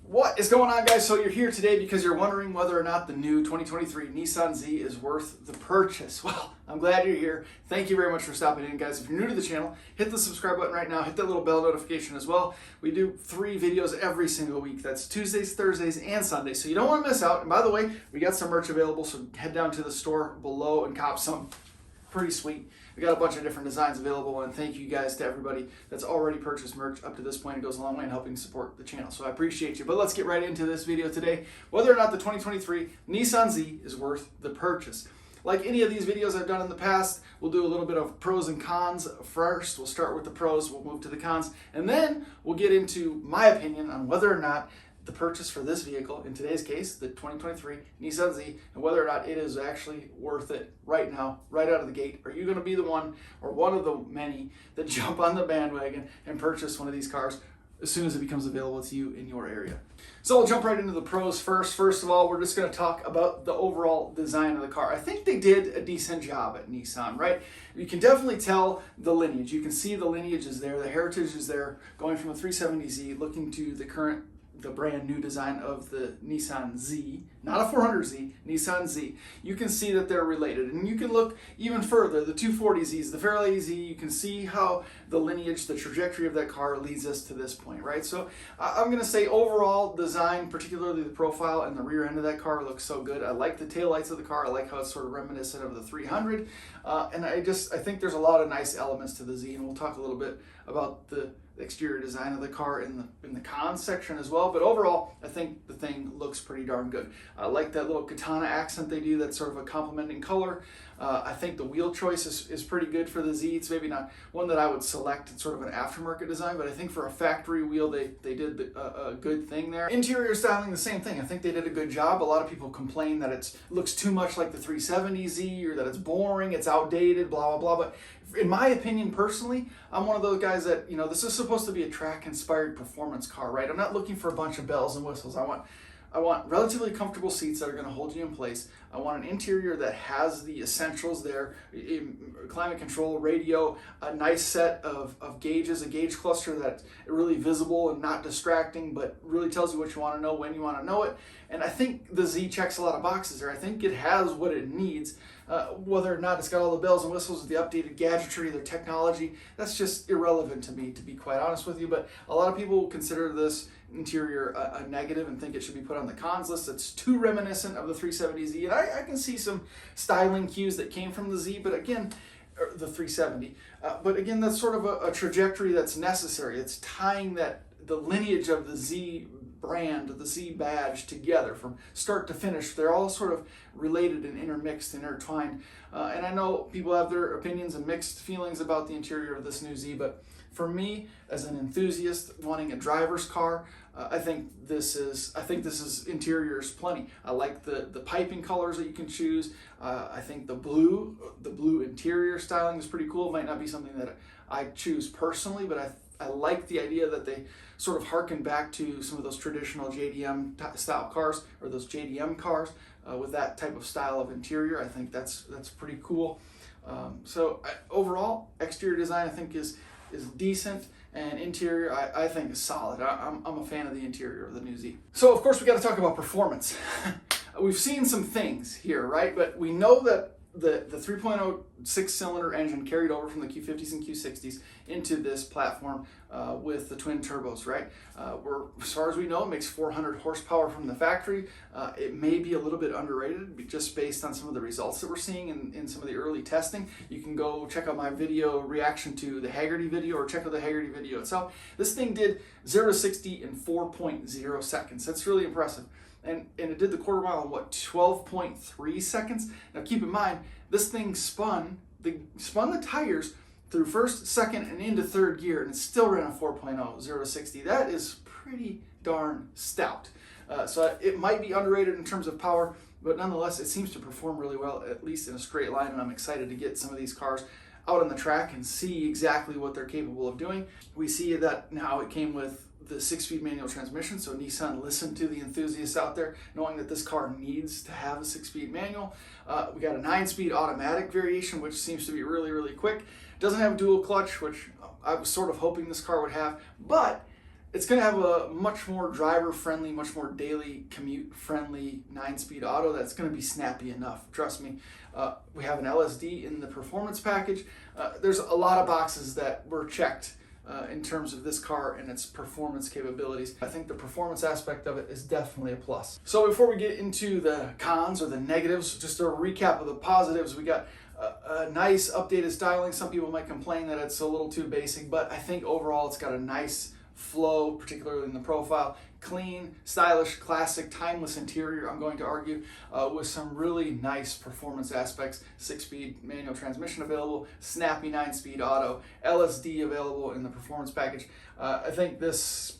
What is going on, guys? So you're here today because you're wondering whether or not the new 2023 Nissan Z is worth the purchase. Well, I'm glad you're here. Thank you very much for stopping in, guys. If you're new to the channel, hit the subscribe button right now. Hit that little bell notification as well. We do 3 videos every single week. That's Tuesdays, Thursdays, and Sundays. So you don't want to miss out. And by the way, we got some merch available, so head down to the store below and cop some. Pretty sweet. We got a bunch of different designs available, and thank you guys to everybody that's already purchased merch up to this point. It goes a long way in helping support the channel, so I appreciate you. But let's get right into this video today, whether or not the 2023 Nissan Z is worth the purchase. Like any of these videos I've done in the past, we'll do a little bit of pros and cons first. We'll start with the pros, we'll move to the cons, and then we'll get into my opinion on whether or not the purchase for this vehicle, in today's case, the 2023 Nissan Z, and whether or not it is actually worth it right now, right out of the gate. Are you going to be the one, or one of the many, that jump on the bandwagon and purchase one of these cars as soon as it becomes available to you in your area? So we'll jump right into the pros first. First of all, we're just going to talk about the overall design of the car. I think they did a decent job at Nissan, right? You can definitely tell the lineage. You can see the lineage is there, the heritage is there, going from the 370Z, looking to the brand new design of the Nissan Z, not a 400Z, Nissan Z. You can see that they're related, and you can look even further, the 240Zs, the Fairlady Z, you can see how the lineage, the trajectory of that car leads us to this point, right? So I'm going to say overall design, particularly the profile and the rear end of that car, looks so good. I like the taillights of the car. I like how it's sort of reminiscent of the 300, and I think there's a lot of nice elements to the Z, and we'll talk a little bit about the exterior design of the car in the cons section as well. But overall, I think the thing looks pretty darn good. I like that little katana accent they do. That's sort of a complementing color. I think the wheel choice is pretty good for the Z. It's maybe not one that I would select. It's sort of an aftermarket design, but I think for a factory wheel, they did a good thing there. Interior styling, the same thing. I think they did a good job. A lot of people complain that it looks too much like the 370Z, or that it's boring, it's outdated, blah, blah, blah. But in my opinion, personally, I'm one of those guys that, this is supposed to be a track-inspired performance car, right? I'm not looking for a bunch of bells and whistles. I want relatively comfortable seats that are going to hold you in place. I want an interior that has the essentials there, climate control, radio, a nice set of gauges, a gauge cluster that's really visible and not distracting, but really tells you what you want to know when you want to know it. And I think the Z checks a lot of boxes there. I think it has what it needs. Whether or not it's got all the bells and whistles, the updated gadgetry, the technology, that's just irrelevant to me, to be quite honest with you. But a lot of people consider this interior a negative and think it should be put on the cons list. It's too reminiscent of the 370Z, and I can see some styling cues that came from the Z, but again, the 370. But again, that's sort of a trajectory that's necessary. It's tying the lineage of the Z brand, the Z badge together from start to finish. They're all sort of related and intermixed, intertwined. And I know people have their opinions and mixed feelings about the interior of this new Z, but for me, as an enthusiast wanting a driver's car, I think this is interiors plenty. I like the piping colors that you can choose. I think the blue interior styling is pretty cool. It might not be something that I choose personally, but I like the idea that they sort of harken back to some of those traditional JDM style cars, or those JDM cars with that type of style of interior. I think that's pretty cool. Overall, exterior design I think is decent, and interior I think is solid. I'm a fan of the interior of the new Z. So of course we got to talk about performance. We've seen some things here, right? But we know that the 3.0 6-cylinder engine carried over from the Q50s and Q60s into this platform with the twin turbos, right? As far as we know, it makes 400 horsepower from the factory. It may be a little bit underrated just based on some of the results that we're seeing in some of the early testing. You can go check out my video reaction to the Haggerty video, or check out the Haggerty video itself. This thing did 0 to 60 in 4.0 seconds. That's really impressive. And it did the quarter mile in, 12.3 seconds? Now keep in mind, this thing spun the tires through first, second, and into third gear, and it still ran a 4.0, 0 to 60. That is pretty darn stout. So it might be underrated in terms of power, but nonetheless, it seems to perform really well, at least in a straight line, and I'm excited to get some of these cars out on the track and see exactly what they're capable of doing. We see that now it came with the 6-speed manual transmission, so Nissan listened to the enthusiasts out there, knowing that this car needs to have a 6-speed manual. We got a 9-speed automatic variation, which seems to be really, really quick. Doesn't have dual clutch, which I was sort of hoping this car would have, but It's going to have a much more driver-friendly, much more daily commute-friendly 9-speed auto that's going to be snappy enough. Trust me. We have an LSD in the performance package. There's a lot of boxes that were checked in terms of this car and its performance capabilities. I think the performance aspect of it is definitely a plus. So before we get into the cons or the negatives, just a recap of the positives. We got a nice updated styling. Some people might complain that it's a little too basic, but I think overall it's got a nice flow, particularly in the profile. Clean, stylish, classic, timeless interior, I'm going to argue, with some really nice performance aspects. 6-speed manual transmission available, snappy 9-speed auto, LSD available in the performance package. I think this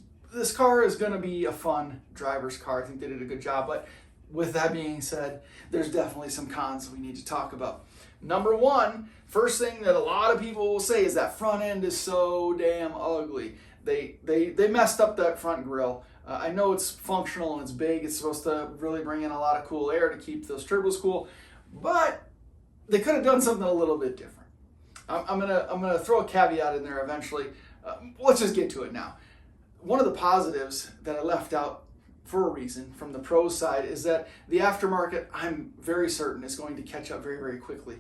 car is going to be a fun driver's car. I think they did a good job, but with that being said, there's definitely some cons we need to talk about. Number one, first thing that a lot of people will say is that front end is so damn ugly. They messed up that front grille. I know it's functional and it's big. It's supposed to really bring in a lot of cool air to keep those turbos cool, but they could have done something a little bit different. I'm gonna throw a caveat in there eventually. Let's just get to it now. One of the positives that I left out for a reason from the pros side is that the aftermarket, I'm very certain, is going to catch up very, very quickly.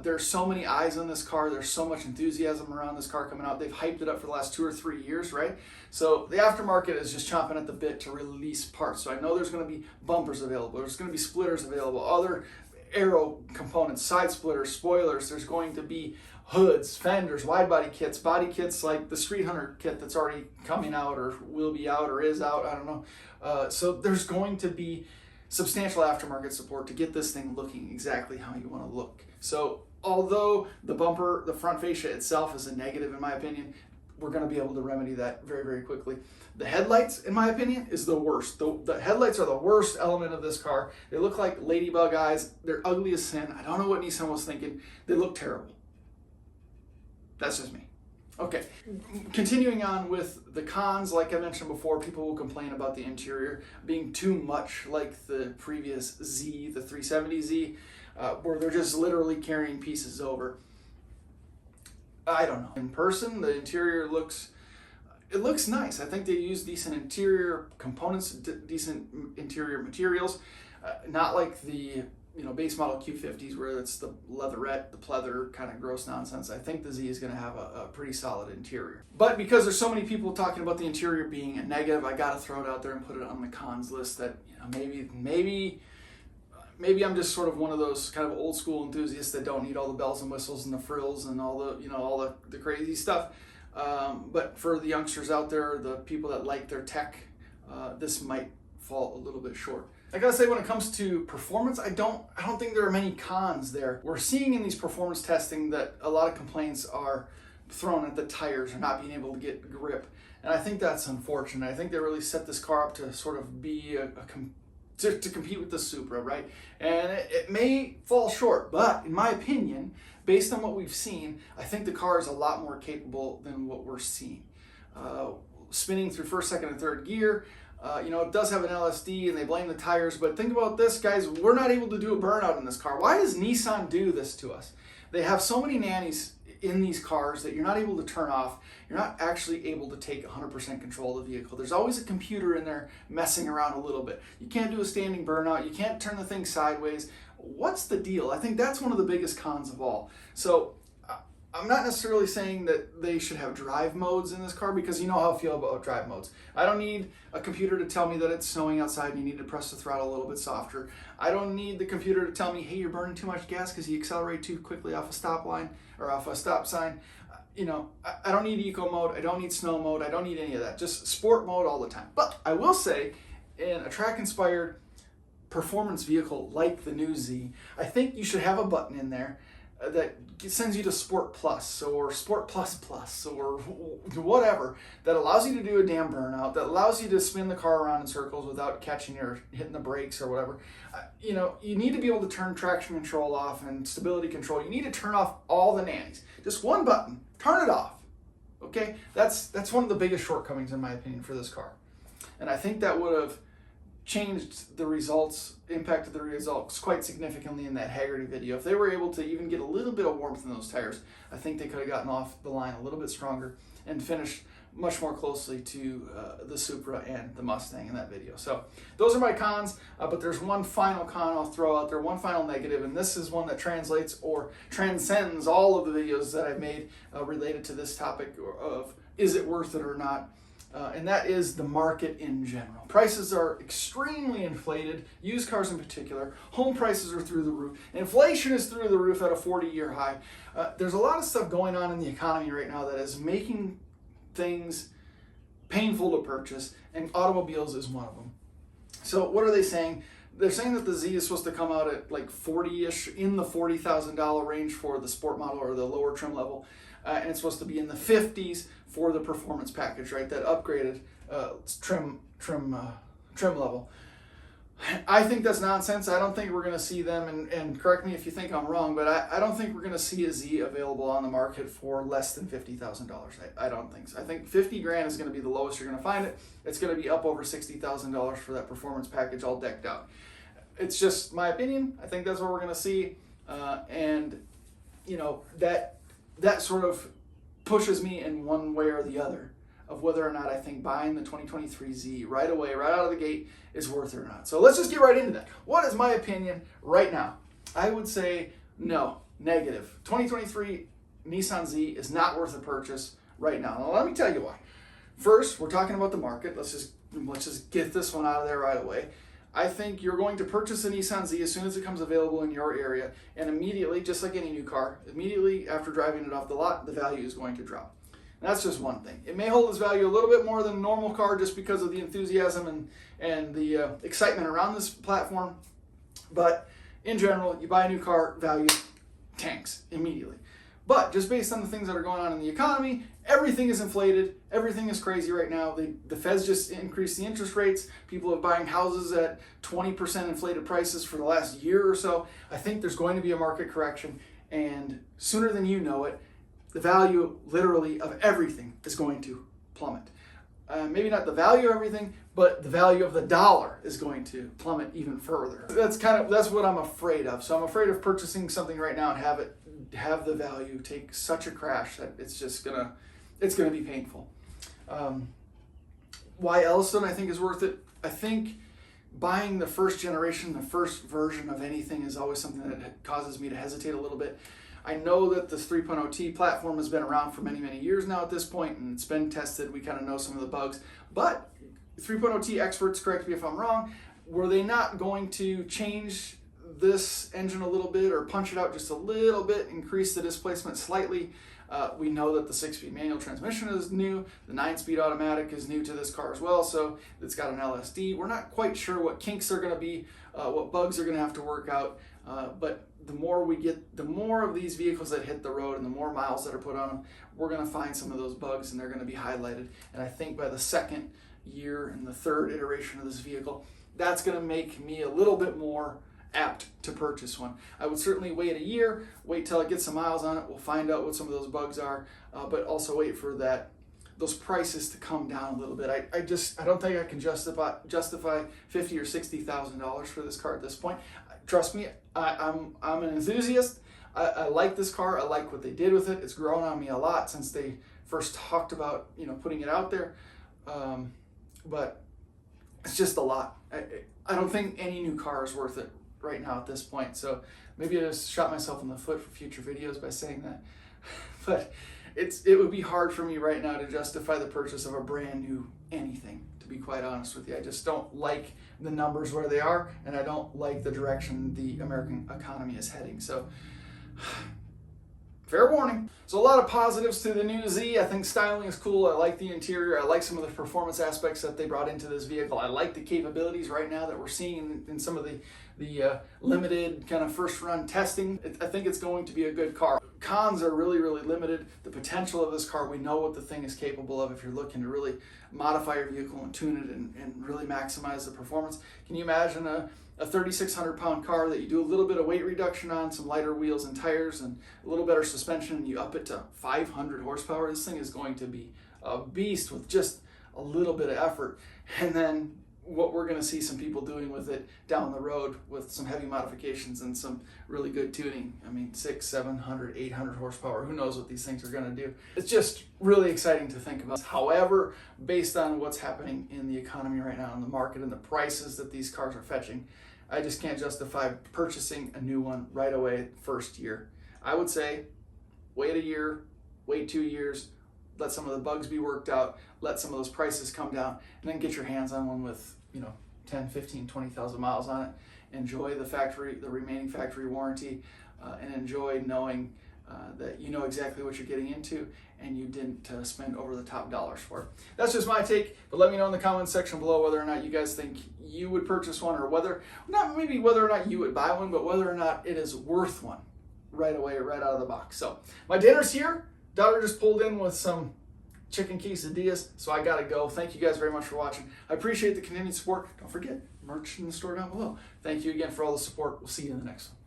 There's so many eyes on this car. There's so much enthusiasm around this car coming out. They've hyped it up for the last 2 or 3 years, right? So the aftermarket is just chomping at the bit to release parts. So I know there's going to be bumpers available. There's going to be splitters available, other aero components, side splitters, spoilers. There's going to be hoods, fenders, wide body kits like the Street Hunter kit that's already coming out or will be out or is out. I don't know. So there's going to be substantial aftermarket support to get this thing looking exactly how you want to look. So although the bumper, the front fascia itself is a negative in my opinion, we're going to be able to remedy that very, very quickly. The headlights, in my opinion, is the worst. The headlights are the worst element of this car. They look like ladybug eyes. They're ugly as sin. I don't know what Nissan was thinking. They look terrible. That's just me. Okay, continuing on with the cons, like I mentioned before, people will complain about the interior being too much like the previous Z, the 370Z, where they're just literally carrying pieces over. I don't know. In person, the interior looks nice. I think they use decent interior components, decent interior materials, not like the base model Q50s where it's the leatherette, the pleather kind of gross nonsense. I think the Z is going to have a pretty solid interior. But because there's so many people talking about the interior being a negative, I got to throw it out there and put it on the cons list that maybe I'm just sort of one of those kind of old school enthusiasts that don't need all the bells and whistles and the frills and all the crazy stuff. But for the youngsters out there, the people that like their tech, this might fall a little bit short. I gotta say, when it comes to performance, I don't think there are many cons there. We're seeing in these performance testing that a lot of complaints are thrown at the tires or not being able to get grip, and I think that's unfortunate. I think they really set this car up to sort of be to compete with the Supra, right? And it may fall short, but in my opinion, based on what we've seen, I think the car is a lot more capable than what we're seeing. Spinning through first, second, and third gear. It does have an LSD and they blame the tires, but think about this, guys. We're not able to do a burnout in this car. Why does Nissan do this to us? They have so many nannies in these cars that you're not able to turn off. You're not actually able to take 100% control of the vehicle. There's always a computer in there messing around a little bit. You can't do a standing burnout. You can't turn the thing sideways. What's the deal? I think that's one of the biggest cons of all. So I'm not necessarily saying that they should have drive modes in this car, because you know how I feel about drive modes. I don't need a computer to tell me that it's snowing outside and you need to press the throttle a little bit softer. I don't need the computer to tell me, hey, you're burning too much gas because you accelerate too quickly off a stop line or off a stop sign. I don't need eco mode. I don't need snow mode. I don't need any of that. Just sport mode all the time. But I will say, in a track-inspired performance vehicle like the new Z, I think you should have a button in there that sends you to Sport Plus or Sport Plus Plus or whatever, that allows you to do a damn burnout, that allows you to spin the car around in circles without catching or hitting the brakes or whatever. You need to be able to turn traction control off and stability control. You need to turn off all the nannies. Just one button, turn it off. Okay, that's one of the biggest shortcomings in my opinion for this car, and I think that would have changed the results, impacted the results quite significantly in that Haggerty video. If they were able to even get a little bit of warmth in those tires, I think they could have gotten off the line a little bit stronger and finished much more closely to the Supra and the Mustang in that video. So those are my cons, but there's one final con I'll throw out there, one final negative, and this is one that translates or transcends all of the videos that I've made related to this topic of is it worth it or not. And that is the market in general. Prices are extremely inflated, used cars in particular. Home prices are through the roof. Inflation is through the roof at a 40-year high. There's a lot of stuff going on in the economy right now that is making things painful to purchase, and automobiles is one of them. So what are they saying? They're saying that the Z is supposed to come out at like 40-ish, in the $40,000 range for the sport model or the lower trim level. And it's supposed to be in the 50s for the performance package, right? That upgraded trim level. I think that's nonsense. I don't think we're going to see them, and correct me if you think I'm wrong, but I don't think we're going to see a Z available on the market for less than $50,000. I don't think so. I think 50 grand is going to be the lowest you're going to find it. It's going to be up over $60,000 for that performance package all decked out. It's just my opinion. I think that's what we're going to see, and you know, that sort of pushes me in one way or the other of whether or not I think buying the 2023 Z right away, right out of the gate, is worth it or not. So let's just get right into that. What is my opinion right now? I would say no, negative. 2023 Nissan Z is not worth a purchase right now. Now let me tell you why. First, we're talking about the market. Let's just get this one out of there right away. I think you're going to purchase a Nissan Z as soon as it comes available in your area, and immediately, just like any new car, immediately after driving it off the lot, the value is going to drop. And that's just one thing. It may hold its value a little bit more than a normal car just because of the enthusiasm and the excitement around this platform, but in general, you buy a new car, value tanks immediately. But just based on the things that are going on in the economy, everything is inflated. Everything is crazy right now. The Feds just increased the interest rates. People are buying houses at 20% inflated prices for the last year or so. I think there's going to be a market correction, and sooner than you know it, the value literally of everything is going to plummet. Maybe not the value of everything, but the value of the dollar is going to plummet even further. That's what I'm afraid of. So I'm afraid of purchasing something right now and have the value take such a crash that it's gonna be painful. Why else don't I think is worth it? I think buying the first generation, the first version of anything is always something that causes me to hesitate a little bit. I know that this 3.0T platform has been around for many, many years now at this point, and it's been tested. We kind of know some of the bugs, but 3.0T experts, correct me if I'm wrong, were they not going to change this engine a little bit or punch it out just a little bit, increase the displacement slightly? We know that the 6-speed manual transmission is new. The 9-speed automatic is new to this car as well, so it's got an LSD. We're not quite sure what kinks are going to be, what bugs are going to have to work out, but the more of these vehicles that hit the road and the more miles that are put on them, we're going to find some of those bugs and they're going to be highlighted. And I think by the second year and the third iteration of this vehicle, that's going to make me a little bit more apt to purchase one. I would certainly wait a year, wait till it gets some miles on it. We'll find out what some of those bugs are, but also wait for those prices to come down a little bit. I don't think I can justify $50,000 or $60,000 for this car at this point. Trust me, I'm an enthusiast. I like this car. I like what they did with it. It's grown on me a lot since they first talked about putting it out there, but it's just a lot. I don't think any new car is worth it right now at this point. So maybe I just shot myself in the foot for future videos by saying that. But it would be hard for me right now to justify the purchase of a brand new anything, to be quite honest with you. I just don't like the numbers where they are, and I don't like the direction the American economy is heading. So fair warning. So a lot of positives to the new Z. I think styling is cool. I like the interior. I like some of the performance aspects that they brought into this vehicle. I like the capabilities right now that we're seeing in some of the limited kind of first run testing. I think it's going to be a good car. Cons are really, really limited. The potential of this car, we know what the thing is capable of if you're looking to really modify your vehicle and tune it and really maximize the performance. Can you imagine a 3,600 pound car that you do a little bit of weight reduction on, some lighter wheels and tires and a little better suspension, and you up it to 500 horsepower? This thing is going to be a beast with just a little bit of effort. And then what we're going to see some people doing with it down the road with some heavy modifications and some really good tuning. I mean, 600, 700, 800 horsepower. Who knows what these things are going to do? It's just really exciting to think about. However, based on what's happening in the economy right now in the market and the prices that these cars are fetching, I just can't justify purchasing a new one right away first year. I would say wait a year, wait 2 years, let some of the bugs be worked out, let some of those prices come down, and then get your hands on one with, 10, 15, 20,000 miles on it. Enjoy the remaining factory warranty, and enjoy knowing that you know exactly what you're getting into and you didn't spend over the top dollars for it. That's just my take, but let me know in the comments section below whether or not you guys think you would purchase one, or whether or not you would buy one, but whether or not it is worth one right away, right out of the box. So my dinner's here. Daughter just pulled in with some chicken quesadillas, so I gotta go. Thank you guys very much for watching. I appreciate the continued support. Don't forget, merch in the store down below. Thank you again for all the support. We'll see you in the next one.